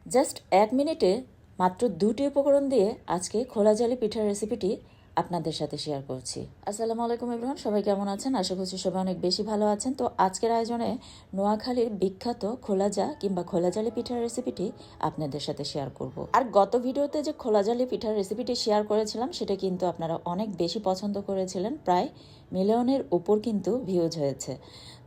Just 1 মিনিটে মাত্র 2টি উপকরণ দিয়ে আজকে খোলা জালি পিঠার রেসিপিটি আপনাদের সাথে শেয়ার করছি। আসসালামু আলাইকুম এভরিওয়ান, সবাই কেমন আছেন? আশা করছি সবাই অনেক বেশি ভালো আছেন। তো আজকের আয়োজনে নোয়াখালীর বিখ্যাত খোলা কিংবা খোলা জালি পিঠার রেসিপিটি আপনাদের সাথে শেয়ার করব। আর গত ভিডিওতে যে খোলা জালি পিঠার রেসিপিটি শেয়ার করেছিলাম সেটা কিন্তু আপনারা অনেক বেশি পছন্দ করেছিলেন, প্রায় মিলিয়নের উপর কিন্তু ভিউজ হয়েছে।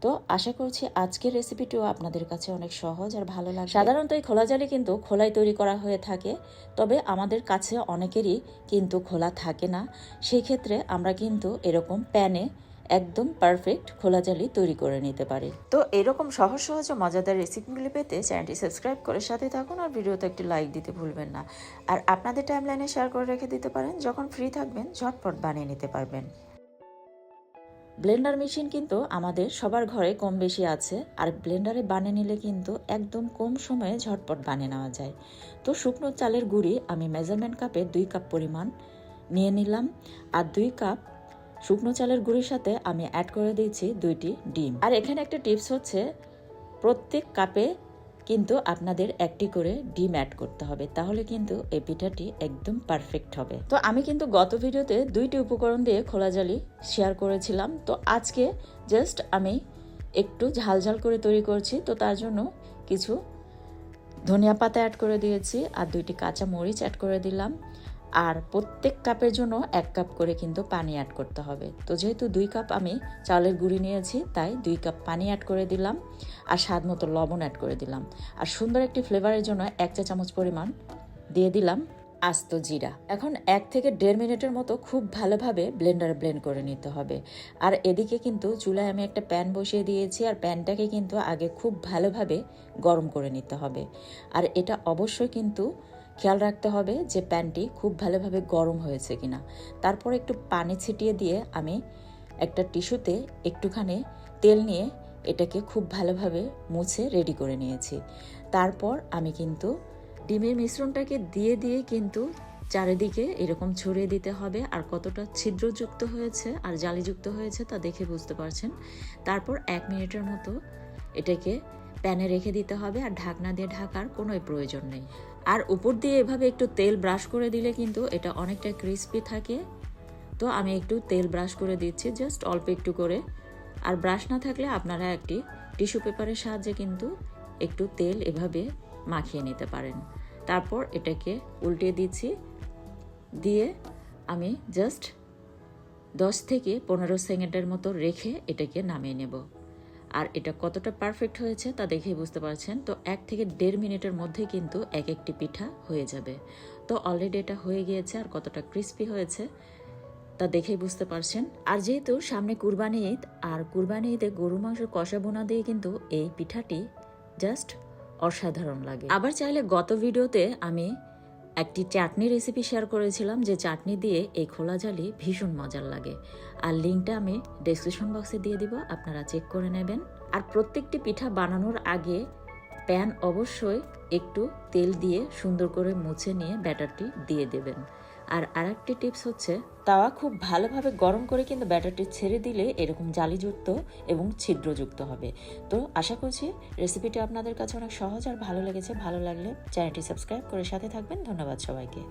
তো আশা করছি আজকের রেসিপিটিও আপনাদের কাছে অনেক সহজ আর ভালো লাগে। সাধারণত এই খোলা জালি কিন্তু খোলায় তৈরি করা হয়ে থাকে, তবে আমাদের কাছে অনেকেরই কিন্তু খোলা থাকে না। সেই ক্ষেত্রে আমরা কিন্তু এরকম প্যানে একদম পারফেক্ট খোলা জালি তৈরি করে নিতে পারি। তো এরকম সহজ সহজ ও মজাদার রেসিপিগুলি পেতে চ্যানেলটি সাবস্ক্রাইব করে সাথে থাকুন আর ভিডিওতে একটি লাইক দিতে ভুলবেন না। আর আপনাদের টাইমলাইনে শেয়ার করে রেখে দিতে পারেন, যখন ফ্রি থাকবেন ঝটপট বানিয়ে নিতে পারবেন। ব্লেন্ডার মেশিন কিন্তু আমাদের সবার ঘরে কম বেশি আছে, আর ব্লেন্ডারে বানিয়ে নিলে কিন্তু একদম কম সময়ে ঝটপট বানিয়ে নেওয়া যায়। তো শুকনো চালের গুঁড়ি আমি মেজারমেন্ট কাপে 2 কাপ পরিমাণ নিয়ে নিলাম, আর 2 কাপ শুকনো চালের গুঁড়ির সাথে আমি অ্যাড করে দিয়েছি 2টি ডিম। আর এখানে একটা টিপস হচ্ছে, প্রত্যেক কাপে কিন্তু আপনাদের একটি করে ডিম অ্যাড করতে হবে, তাহলে কিন্তু এই পিঠাটি একদম পারফেক্ট হবে। তো আমি কিন্তু গত ভিডিওতে 2টি উপকরণ দিয়ে খোলা জালি শেয়ার করেছিলাম। তো আজকে জাস্ট আমি একটু ঝাল করে তৈরি করছি। তো তার জন্য কিছু ধনিয়া পাতা অ্যাড করে দিয়েছি, আর 2টি কাঁচা মরিচ অ্যাড করে দিলাম। আর প্রত্যেক কাপের জন্য 1 কাপ করে কিন্তু পানি অ্যাড করতে হবে। তো যেহেতু 2 কাপ আমি চালের গুঁড়ি নিয়েছি, তাই 2 কাপ পানি অ্যাড করে দিলাম, আর স্বাদ মতো লবণ অ্যাড করে দিলাম। আর সুন্দর একটি ফ্লেভারের জন্য 1 চা চামচ পরিমাণ দিয়ে দিলাম আস্ত জিরা। এখন 1 থেকে 1.5 মিনিটের মতো খুব ভালোভাবে ব্লেন্ডারে ব্লেন্ড করে নিতে হবে। আর এদিকে কিন্তু চুলায় আমি একটা প্যান বসিয়ে দিয়েছি, আর প্যানটাকে কিন্তু আগে খুব ভালোভাবে গরম করে নিতে হবে। আর এটা অবশ্যই কিন্তু খেয়াল রাখতে হবে যে প্যানটি খুব ভালোভাবে গরম হয়েছে কিনা। তারপর একটু পানি ছিটিয়ে দিয়ে আমি একটা টিস্যুতে একটুখানি তেল নিয়ে এটাকে খুব ভালোভাবে মুছে রেডি করে নিয়েছি। তারপর আমি কিন্তু ডিমের মিশ্রণটাকে দিয়ে কিন্তু চারিদিকে এরকম ছড়িয়ে দিতে হবে। আর কতটা ছিদ্রযুক্ত হয়েছে আর জালিযুক্ত হয়েছে তা দেখে বুঝতে পারছেন। তারপর 1 মিনিটের মতো এটাকে প্যানে রেখে দিতে হবে, আর ঢাকনা দিয়ে ঢাকার কোনো প্রয়োজন নেই। আর উপর দিয়ে এভাবে একটু তেল ব্রাশ করে দিলে কিন্তু এটা অনেকটা ক্রিস্পি থাকে। তো আমি একটু তেল ব্রাশ করে দিচ্ছি, জাস্ট অল্প একটু করে। আর ব্রাশ না থাকলে আপনারা একটি টিস্যু পেপারের সাহায্যে কিন্তু একটু তেল এভাবে মাখিয়ে নিতে পারেন। তারপর এটাকে উল্টে দিচ্ছি, দিয়ে আমি জাস্ট 10 থেকে 15 সেকেন্ডের মতো রেখে এটাকে নামিয়ে নেব। আর এটা কতটা পারফেক্ট হয়েছে তা দেখেই বুঝতে পারছেন। তো 1 থেকে 1.5 মিনিটের মধ্যে কিন্তু এক একটি পিঠা হয়ে যাবে। তো অলরেডি এটা হয়ে গিয়েছে, আর কতটা ক্রিস্পি হয়েছে তা দেখেই বুঝতে পারছেন। আর যেহেতু সামনে কুরবানি ঈদ, আর কুরবানি ঈদে গরু মাংসের কষা বোনা দিয়ে কিন্তু এই পিঠাটি জাস্ট অসাধারণ লাগে। আবার চাইলে গত ভিডিওতে আমি একটি চাটনি রেসিপি শেয়ার করেছিলাম, যে চাটনি দিয়ে এই খোলা জালি ভীষণ মজার লাগে। আর লিঙ্কটা আমি ডেসক্রিপশন বক্সে দিয়ে দিব, আপনারা চেক করে নেবেন। আর প্রত্যেকটি পিঠা বানানোর আগে প্যান অবশ্যই একটু তেল দিয়ে সুন্দর করে মুছে নিয়ে ব্যাটারটি দিয়ে দেবেন। আর আরেকটি টিপস হচ্ছে, তাওয়া খুব ভালোভাবে গরম করে কিন্তু ব্যাটারটি ছেড়ে দিলে এরকম জালিযুক্ত এবং ছিদ্রযুক্ত হবে। তো আশা করছি রেসিপিটি আপনাদের কাছে অনেক সহজ আর ভালো লেগেছে। ভালো লাগলে চ্যানেলটি সাবস্ক্রাইব করে সাথে থাকবেন। ধন্যবাদ সবাইকে।